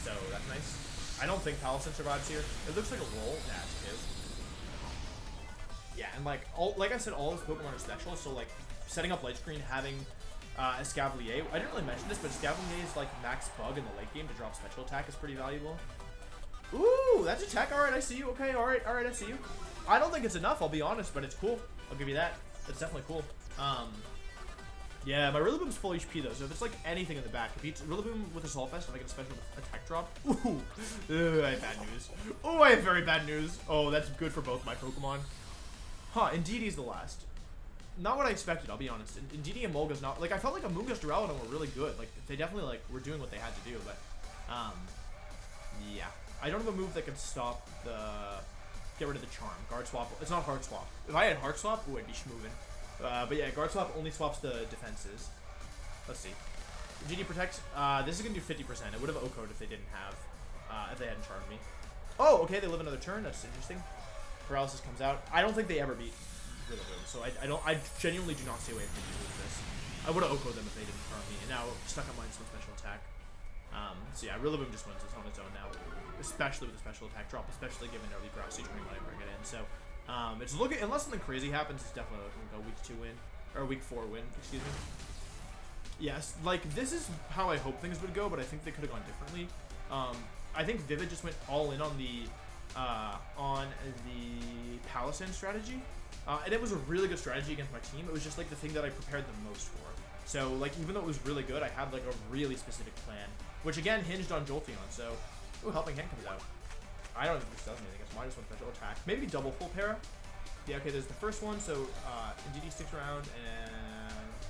So, that's nice. I don't think Palisand survives here. It looks like a roll. Nah, it is. Yeah, and like I said, all his Pokemon are special, so like setting up light screen, having a Sableyes. I didn't really mention this, but Sableyes like max bug in the late game to drop special attack is pretty valuable. Ooh, that's attack. All right, I see you. Okay, all right, I see you. I don't think it's enough, I'll be honest, but it's cool. I'll give you that. It's definitely cool. Yeah, my Rillaboom's full HP though, so if it's like anything in the back, if it's Rillaboom with Assault Vest and I get a special attack drop, ooh, I have bad news. Oh, I have very bad news. Oh, that's good for both my Pokemon. Huh, Indeedee is the last. Not what I expected, I'll be honest. Indeedee and Molga's not, like, I felt like Amoonguss, Duraludon were really good. Like, they definitely, like, were doing what they had to do, but, yeah. I don't have a move that can stop the, get rid of the Charm. Guard Swap, it's not Heart Swap. If I had Heart Swap, ooh, I'd be schmoovin'. But yeah, Guard Swap only swaps the defenses. Let's see. Indeedee protects, this is gonna do 50%. It would have OHKO'd if they didn't have, if they hadn't charmed me. Oh, okay, they live another turn, that's interesting. Paralysis comes out. I don't think they ever beat Rillaboom, so I genuinely do not see a way for them to lose this. I would have OHKO'd them if they didn't harm me, and now stuck on mine some special attack. So yeah, Rillaboom just wins this on its own now, especially with the special attack drop, especially given early grass seed when I bring it in. So it's looking, unless something crazy happens, it's definitely looking like a week 2 win or week 4 win. Excuse me. Yes, like this is how I hope things would go, but I think they could have gone differently. I think Vivid just went all in on the Palisand strategy, and it was a really good strategy against my team. It was just like the thing that I prepared the most for. So like even though it was really good, I had like a really specific plan, which again hinged on Jolteon. So, ooh, Helping Hand comes out. I don't think this does anything. It's minus 1 special attack. Maybe double full para. Yeah, okay, there's the first one, so DD sticks around, and...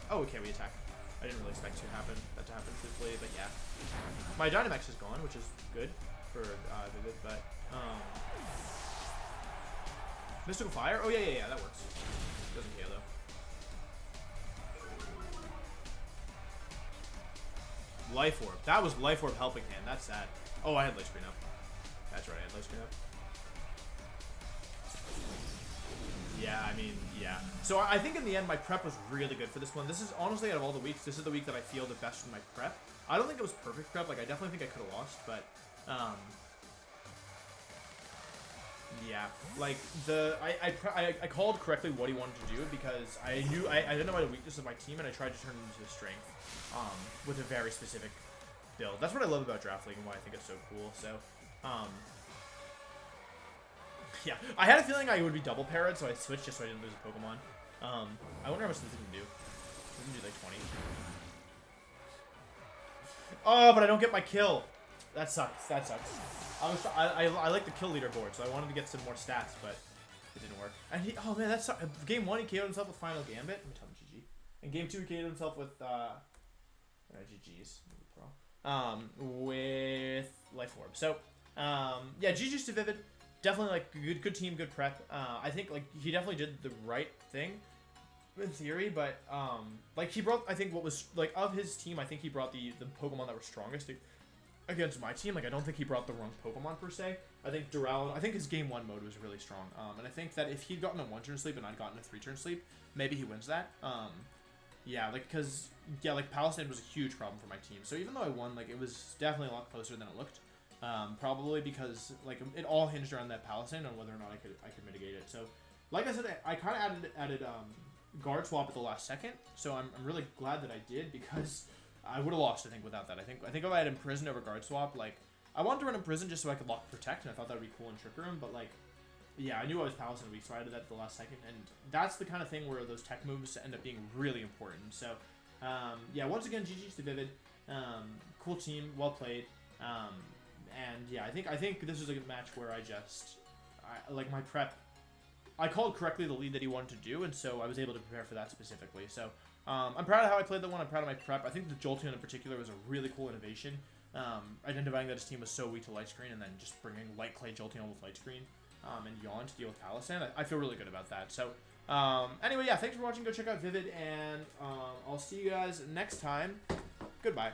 Oh, okay, we attack. I didn't really expect that to happen truthfully, but yeah. My Dynamax is gone, which is good for Vivid, but... Mystical Fire? Oh, yeah, that works. Doesn't KO, though. Life Orb. That was Life Orb helping hand. That's sad. Oh, I had Light Screen up. That's right, I had Light Screen up. Yeah, I mean, yeah. So I think in the end, my prep was really good for this one. This is, honestly, out of all the weeks, this is the week that I feel the best from my prep. I don't think it was perfect prep. Like, I definitely think I could have lost, but, yeah. Like, I called correctly what he wanted to do because I knew, I identified a weakness of my team, and I tried to turn it into a strength, with a very specific build. That's what I love about Draft League and why I think it's so cool. So, yeah, I had a feeling I would be double parried, so I switched just so I didn't lose a Pokemon. I wonder how much this can do. This can do like 20. Oh, but I don't get my kill. That sucks. That sucks. I like the kill leaderboard, so I wanted to get some more stats, but it didn't work. And he, oh man, that's game 1 he KO'd himself with Final Gambit. Let me tell him GG. And game 2 he KO'd himself with GG's. With Life Orb. So yeah, GG's to Vivid. Definitely like good team, good prep. I think like he definitely did the right thing in theory, but like he brought, I think what was like of his team, I think he brought the Pokemon that were strongest against my team. Like I don't think he brought the wrong Pokemon per se. I think Duraludon, I think his game 1 mode was really strong. And I think that if he'd gotten a 1-turn sleep and I'd gotten a 3-turn sleep, maybe he wins that. Yeah, like because yeah, like Palisade was a huge problem for my team. So even though I won, like it was definitely a lot closer than it looked. Probably because like it all hinged around that Palisade on whether or not I could mitigate it. So, like I said, I kind of added guard swap at the last second. So I'm really glad that I did because I would have lost I think without that. I think if I had Imprison over guard swap, like I wanted to run Imprison just so I could lock Protect, and I thought that would be cool in Trick Room. But like, yeah, I knew I was Palisade weak, so I added that at the last second, and that's the kind of thing where those tech moves end up being really important. So, yeah, once again, GG's to Vivid. Cool team, well played. And yeah, I think this was a good match where like my prep, I called correctly the lead that he wanted to do, and so I was able to prepare for that specifically. So I'm proud of how I played that one. I'm proud of my prep. I think the Jolteon in particular was a really cool innovation. Identifying that his team was so weak to Light Screen, and then just bringing Light Clay Jolteon with Light Screen and Yawn to deal with Palisade. I feel really good about that. So anyway, yeah, thanks for watching. Go check out Vivid, and I'll see you guys next time. Goodbye.